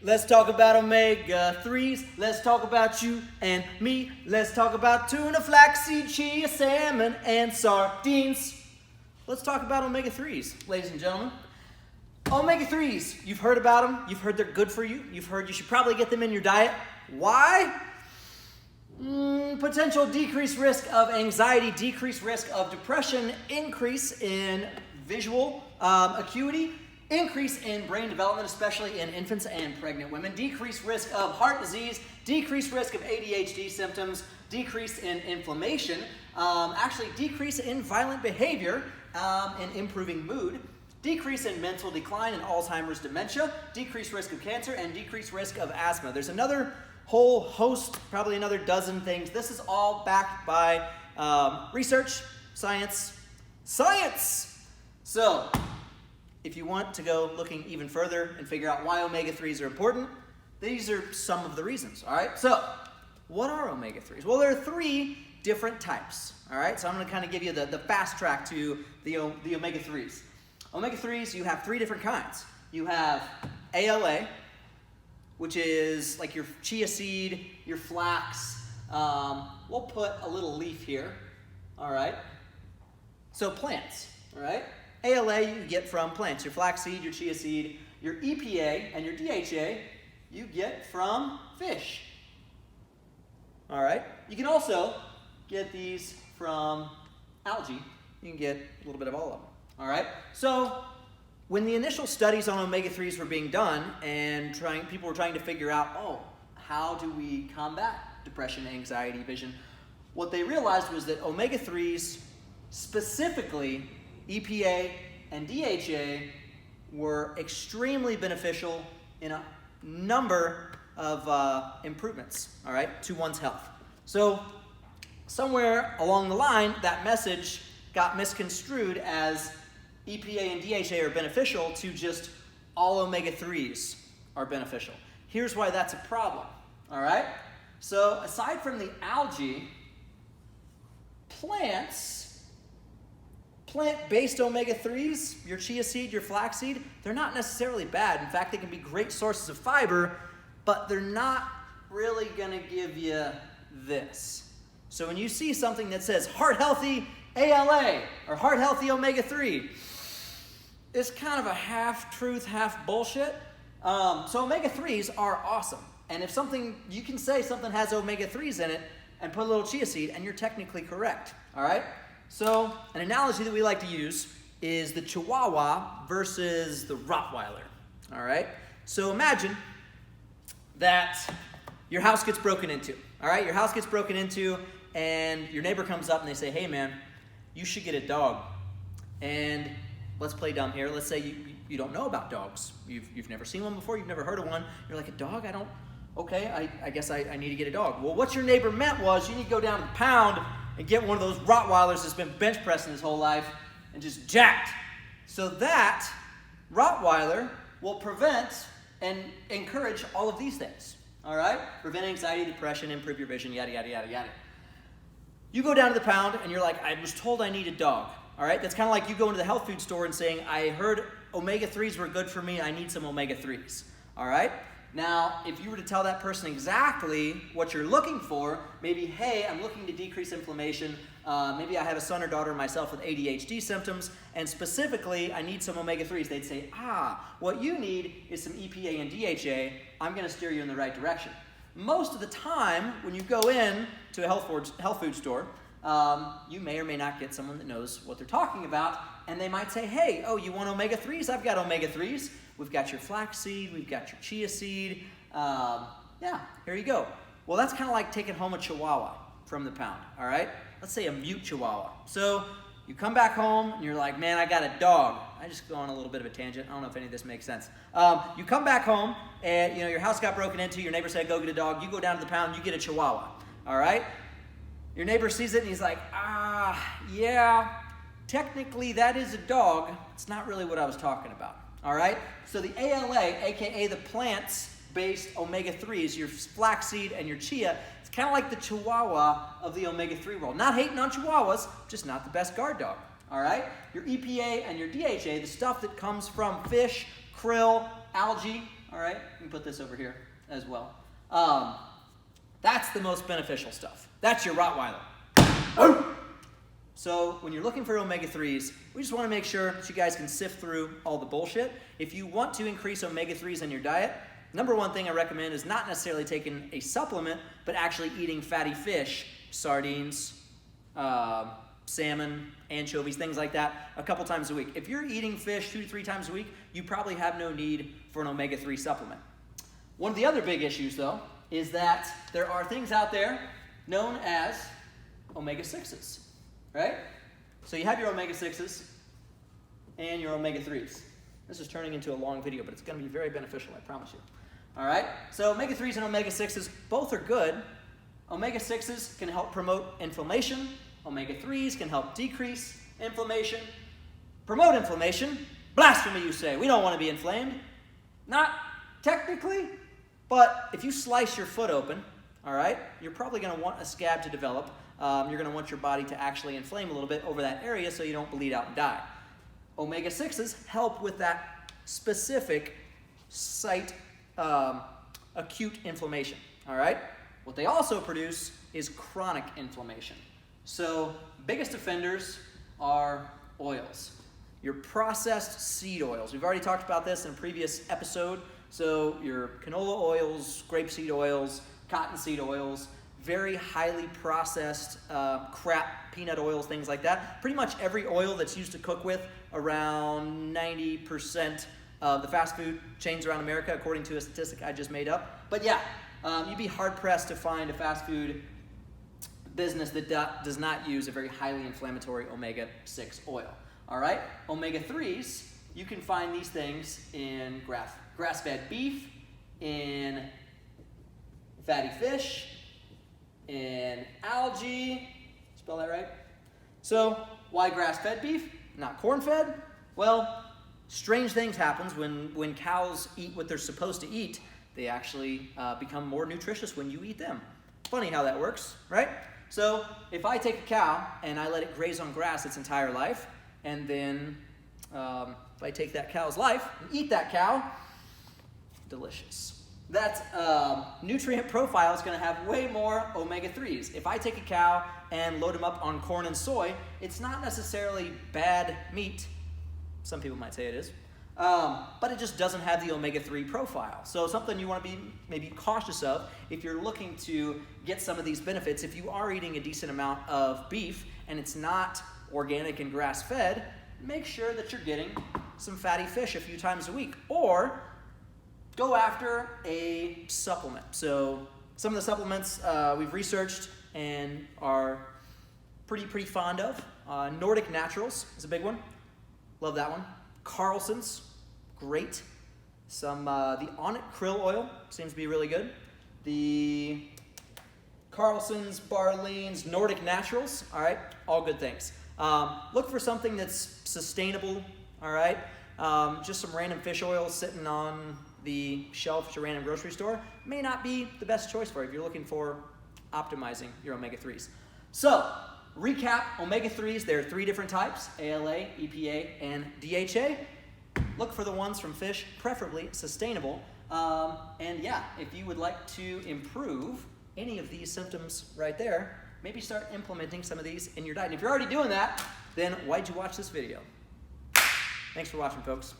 Let's talk about omega-3s. Let's talk about you and me. Let's talk about tuna, flaxseed, chia, salmon, and sardines. Let's talk about omega-3s, ladies and gentlemen. Omega-3s, you've heard about them. You've heard they're good for you. You've heard you should probably get them in your diet. Why? Potential decreased risk of anxiety, decreased risk of depression, increase in visual acuity, increase in brain development, especially in infants and pregnant women, decreased risk of heart disease, decreased risk of ADHD symptoms, decrease in inflammation, actually decrease in violent behavior and improving mood, decrease in mental decline and Alzheimer's dementia, decreased risk of cancer, and decreased risk of asthma. There's another whole host, probably another dozen things. This is all backed by research, science. So, if you want to go looking even further and figure out why omega-3s are important, these are some of the reasons, all right? So, what are omega-3s? Well, there are three different types, all right? So I'm going to kind of give you the fast track to the omega-3s. Omega-3s, you have three different kinds. You have ALA, which is like your chia seed, your flax. We'll put a little leaf here, all right? So plants, all right? ALA you get from plants, your flaxseed, your chia seed, your EPA and your DHA you get from fish. All right? You can also get these from algae. You can get a little bit of all of them. All right? So when the initial studies on omega-3s were being done and people were trying to figure out, how do we combat depression, anxiety, vision? What they realized was that omega-3s, specifically EPA and DHA, were extremely beneficial in a number of improvements, all right, to one's health. So somewhere along the line, that message got misconstrued as EPA and DHA are beneficial to just all omega-3s are beneficial. Here's why that's a problem, all right? So aside from the algae, plant-based omega-3s, your chia seed, your flaxseed, they're not necessarily bad. In fact, they can be great sources of fiber, but they're not really going to give you this. So when you see something that says heart-healthy ALA or heart-healthy omega-3, it's kind of a half-truth, half-bullshit. So omega-3s are awesome. And if you can say something has omega-3s in it and put a little chia seed, and you're technically correct, all right? So an analogy that we like to use is the Chihuahua versus the Rottweiler, all right? So imagine that your house gets broken into, all right? Your house gets broken into, and your neighbor comes up and they say, hey, man, you should get a dog. And let's play dumb here. Let's say you don't know about dogs. You've never seen one before. You've never heard of one. You're like, a dog? Okay, I guess I need to get a dog. Well, what your neighbor meant was you need to go down to the pound and get one of those Rottweilers that's been bench pressing his whole life and just jacked. So that Rottweiler will prevent and encourage all of these things, all right? Prevent anxiety, depression, improve your vision, yada, yada, yada, yada. You go down to the pound and you're like, I was told I need a dog, all right? That's kind of like you go into the health food store and saying, I heard omega-3s were good for me, I need some omega-3s, all right? Now, if you were to tell that person exactly what you're looking for, maybe, hey, I'm looking to decrease inflammation, maybe I have a son or daughter myself with ADHD symptoms, and specifically, I need some omega-3s, they'd say, what you need is some EPA and DHA, I'm going to steer you in the right direction. Most of the time, when you go in to a health food store, you may or may not get someone that knows what they're talking about, and they might say, hey, you want omega-3s? I've got omega-3s. We've got your flaxseed, we've got your chia seed. Here you go. Well, that's kind of like taking home a Chihuahua from the pound, all right? Let's say a mute Chihuahua. So you come back home and you're like, man, I got a dog. I just go on a little bit of a tangent. I don't know if any of this makes sense. You come back home and your house got broken into, your neighbor said, go get a dog. You go down to the pound, you get a Chihuahua, all right? Your neighbor sees it and he's like, yeah, technically that is a dog. It's not really what I was talking about. All right? So the ALA, aka the plants-based omega-3s, your flaxseed and your chia, it's kind of like the Chihuahua of the omega-3 world. Not hating on Chihuahuas, just not the best guard dog. All right? Your EPA and your DHA, the stuff that comes from fish, krill, algae, all right? You can put this over here as well. That's the most beneficial stuff. That's your Rottweiler. So when you're looking for omega-3s, we just want to make sure that you guys can sift through all the bullshit. If you want to increase omega-3s in your diet, number one thing I recommend is not necessarily taking a supplement, but actually eating fatty fish, sardines, salmon, anchovies, things like that, a couple times a week. If you're eating fish 2 to 3 times a week, you probably have no need for an omega-3 supplement. One of the other big issues, though, is that there are things out there known as omega-6s, right? So you have your omega-6s and your omega-3s. This is turning into a long video, but it's going to be very beneficial, I promise you. All right? So omega-3s and omega-6s, both are good. Omega-6s can help promote inflammation. Omega-3s can help decrease inflammation. Promote inflammation. Blasphemy, you say. We don't want to be inflamed. Not technically, but if you slice your foot open, all right, you're probably going to want a scab to develop. You're going to want your body to actually inflame a little bit over that area so you don't bleed out and die. Omega-6s help with that specific site acute inflammation, all right? What they also produce is chronic inflammation. So biggest offenders are oils. Your processed seed oils. We've already talked about this in a previous episode. So your canola oils, grapeseed oils, cottonseed oils, very highly processed crap, peanut oils, things like that. Pretty much every oil that's used to cook with, around 90% of the fast food chains around America, according to a statistic I just made up. But yeah, you'd be hard-pressed to find a fast food business that does not use a very highly inflammatory omega-6 oil. All right? Omega-3s, you can find these things in grass-fed beef, in fatty fish, in algae. Spell that right? So, why grass-fed beef? Not corn-fed? Well, strange things happen when cows eat what they're supposed to eat. They actually become more nutritious when you eat them. Funny how that works, right? So if I take a cow and I let it graze on grass its entire life, and then if I take that cow's life and eat that cow, delicious. That nutrient profile is going to have way more omega-3s. If I take a cow and load them up on corn and soy, it's not necessarily bad meat. Some people might say it is. But it just doesn't have the omega-3 profile. So something you want to be maybe cautious of if you're looking to get some of these benefits. If you are eating a decent amount of beef and it's not organic and grass-fed, make sure that you're getting some fatty fish a few times a week. Or go after a supplement. So some of the supplements we've researched and are pretty fond of. Nordic Naturals is a big one. Love that one. Carlson's, great. The Onnit krill oil seems to be really good. The Carlson's, Barleans, Nordic Naturals, all right, all good things. Look for something that's sustainable, all right. Just some random fish oil sitting on the shelf at your random grocery store may not be the best choice for you if you're looking for optimizing your omega-3s. So, recap, omega-3s, there are 3 different types, ALA, EPA, and DHA. Look for the ones from fish, preferably sustainable. And yeah, if you would like to improve any of these symptoms right there, maybe start implementing some of these in your diet. And if you're already doing that, then why'd you watch this video? Thanks for watching, folks.